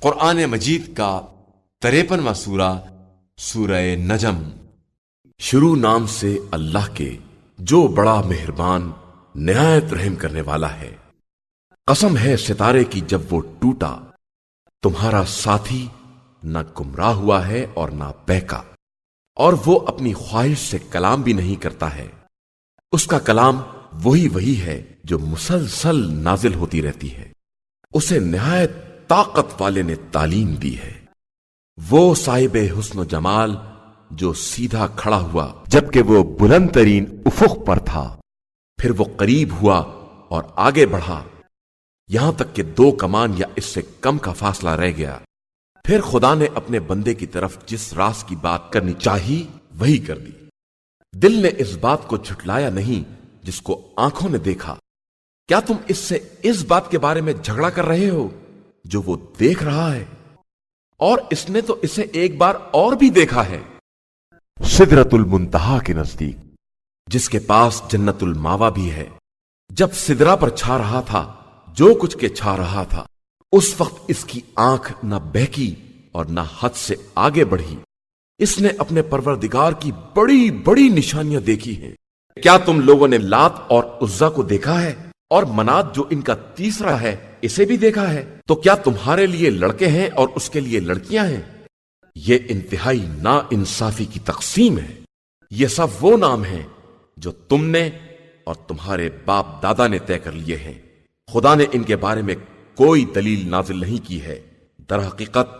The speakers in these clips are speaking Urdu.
قرآن مجید کا 53واں سورہ سورہ نجم۔ شروع نام سے اللہ کے جو بڑا مہربان نہایت رحم کرنے والا ہے۔ قسم ہے ستارے کی جب وہ ٹوٹا، تمہارا ساتھی نہ گمراہ ہوا ہے اور نہ بہکا، اور وہ اپنی خواہش سے کلام بھی نہیں کرتا ہے۔ اس کا کلام وہی ہے جو مسلسل نازل ہوتی رہتی ہے۔ اسے نہایت طاقت والے نے تعلیم دی ہے۔ وہ صاحب حسن و جمال جو سیدھا کھڑا ہوا جبکہ وہ بلند ترین افق پر تھا، پھر وہ قریب ہوا اور آگے بڑھا یہاں تک کہ 2 کمان یا اس سے کم کا فاصلہ رہ گیا۔ پھر خدا نے اپنے بندے کی طرف جس راز کی بات کرنی چاہی وہی کر دی۔ دل نے اس بات کو جھٹلایا نہیں جس کو آنکھوں نے دیکھا۔ کیا تم اس سے اس بات کے بارے میں جھگڑا کر رہے ہو جو وہ دیکھ رہا ہے؟ اور اس نے تو اسے ایک بار اور بھی دیکھا ہے، سدرۃ المنتہا کے نزدیک، جس کے پاس جنت الماوا بھی ہے۔ جب سدرا پر چھا رہا تھا جو کچھ کے چھا رہا تھا، اس وقت اس کی آنکھ نہ بہکی اور نہ حد سے آگے بڑھی۔ اس نے اپنے پروردگار کی بڑی بڑی نشانیاں دیکھی ہیں۔ کیا تم لوگوں نے لات اور عزا کو دیکھا ہے، اور منات جو ان کا تیسرا ہے اسے بھی دیکھا ہے؟ تو کیا تمہارے لیے لڑکے ہیں اور اس کے لیے لڑکیاں ہیں؟ یہ انتہائی نا انصافی کی تقسیم ہے۔ یہ سب وہ نام ہیں جو تم نے اور تمہارے باپ دادا نے طے کر لیے ہیں۔ خدا نے ان کے بارے میں کوئی دلیل نازل نہیں کی ہے۔ در حقیقت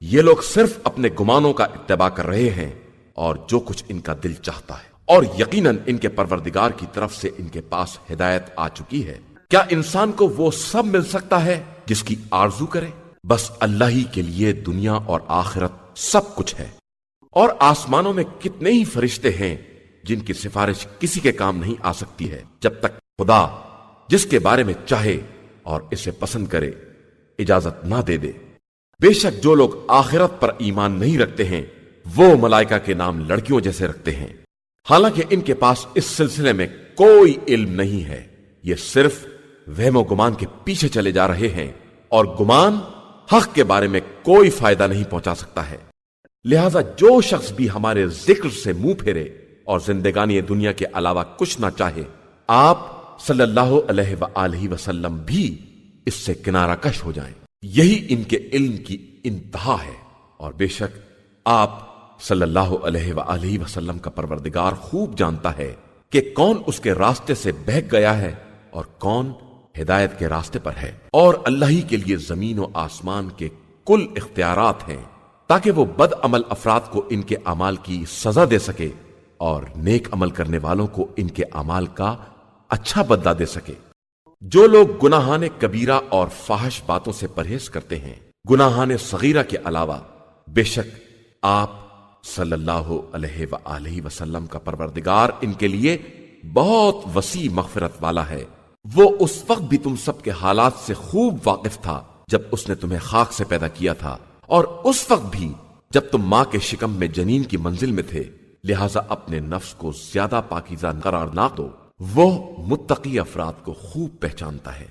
یہ لوگ صرف اپنے گمانوں کا اتباع کر رہے ہیں اور جو کچھ ان کا دل چاہتا ہے، اور یقیناً ان کے پروردگار کی طرف سے ان کے پاس ہدایت آ چکی ہے۔ کیا انسان کو وہ سب مل سکتا ہے جس کی آرزو کرے؟ بس اللہ ہی کے لیے دنیا اور آخرت سب کچھ ہے۔ اور آسمانوں میں کتنے ہی فرشتے ہیں جن کی سفارش کسی کے کام نہیں آ سکتی ہے جب تک خدا جس کے بارے میں چاہے اور اسے پسند کرے اجازت نہ دے دے۔ بے شک جو لوگ آخرت پر ایمان نہیں رکھتے ہیں وہ ملائکہ کے نام لڑکیوں جیسے رکھتے ہیں، حالانکہ ان کے پاس اس سلسلے میں کوئی علم نہیں ہے۔ یہ صرف وہم و گمان کے پیچھے چلے جا رہے ہیں، اور گمان حق کے بارے میں کوئی فائدہ نہیں پہنچا سکتا ہے۔ لہذا جو شخص بھی ہمارے ذکر سے منہ پھیرے اور زندگانی دنیا کے علاوہ کچھ نہ چاہے، آپ صلی اللہ علیہ وآلہ وسلم بھی اس سے کنارہ کش ہو جائیں۔ یہی ان کے علم کی انتہا ہے، اور بے شک آپ صلی اللہ علیہ وآلہ وسلم کا پروردگار خوب جانتا ہے کہ کون اس کے راستے سے بہک گیا ہے اور کون ہدایت کے راستے پر ہے۔ اور اللہ ہی کے لیے زمین و آسمان کے کل اختیارات ہیں تاکہ وہ بد عمل افراد کو ان کے اعمال کی سزا دے سکے اور نیک عمل کرنے والوں کو ان کے اعمال کا اچھا بدلہ دے سکے۔ جو لوگ گناہان کبیرہ اور فاحش باتوں سے پرہیز کرتے ہیں گناہان صغیرہ کے علاوہ، بے شک آپ صلی اللہ علیہ وآلہ وسلم کا پروردگار ان کے لیے بہت وسیع مغفرت والا ہے۔ وہ اس وقت بھی تم سب کے حالات سے خوب واقف تھا جب اس نے تمہیں خاک سے پیدا کیا تھا، اور اس وقت بھی جب تم ماں کے شکم میں جنین کی منزل میں تھے۔ لہٰذا اپنے نفس کو زیادہ پاکیزہ قرار نہ دو، وہ متقی افراد کو خوب پہچانتا ہے۔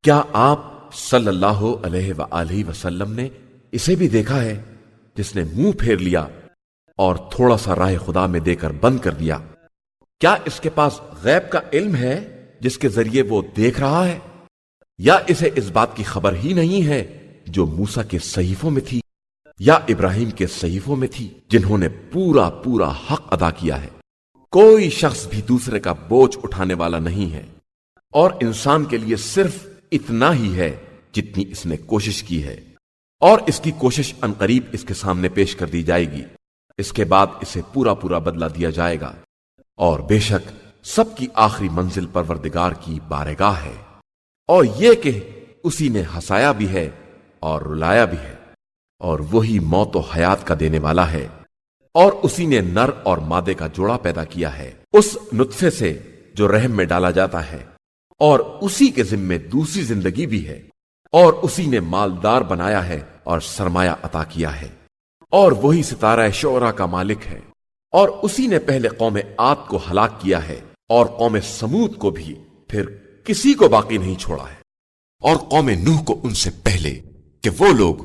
کیا آپ صلی اللہ علیہ وآلہ وسلم نے اسے بھی دیکھا ہے جس نے منہ پھیر لیا اور تھوڑا سا راہ خدا میں دے کر بند کر دیا؟ کیا اس کے پاس غیب کا علم ہے جس کے ذریعے وہ دیکھ رہا ہے؟ یا اسے اس بات کی خبر ہی نہیں ہے جو موسیٰ کے صحیفوں میں تھی یا ابراہیم کے صحیفوں میں تھی، جنہوں نے پورا پورا حق ادا کیا ہے؟ کوئی شخص بھی دوسرے کا بوجھ اٹھانے والا نہیں ہے، اور انسان کے لیے صرف اتنا ہی ہے جتنی اس نے کوشش کی ہے، اور اس کی کوشش عنقریب اس کے سامنے پیش کر دی جائے گی۔ اس کے بعد اسے پورا پورا بدلہ دیا جائے گا، اور بے شک سب کی آخری منزل پروردگار کی بارگاہ ہے، اور یہ کہ اسی نے ہنسایا بھی ہے اور رلایا بھی ہے، اور وہی موت و حیات کا دینے والا ہے، اور اسی نے نر اور مادے کا جوڑا پیدا کیا ہے اس نطفے سے جو رحم میں ڈالا جاتا ہے، اور اسی کے ذمے دوسری زندگی بھی ہے، اور اسی نے مالدار بنایا ہے اور سرمایہ عطا کیا ہے، اور وہی ستارہ شعرا کا مالک ہے، اور اسی نے پہلے قوم عاد کو ہلاک کیا ہے اور قوم سمود کو بھی، پھر کسی کو باقی نہیں چھوڑا ہے، اور قوم نوح کو ان سے پہلے کہ وہ لوگ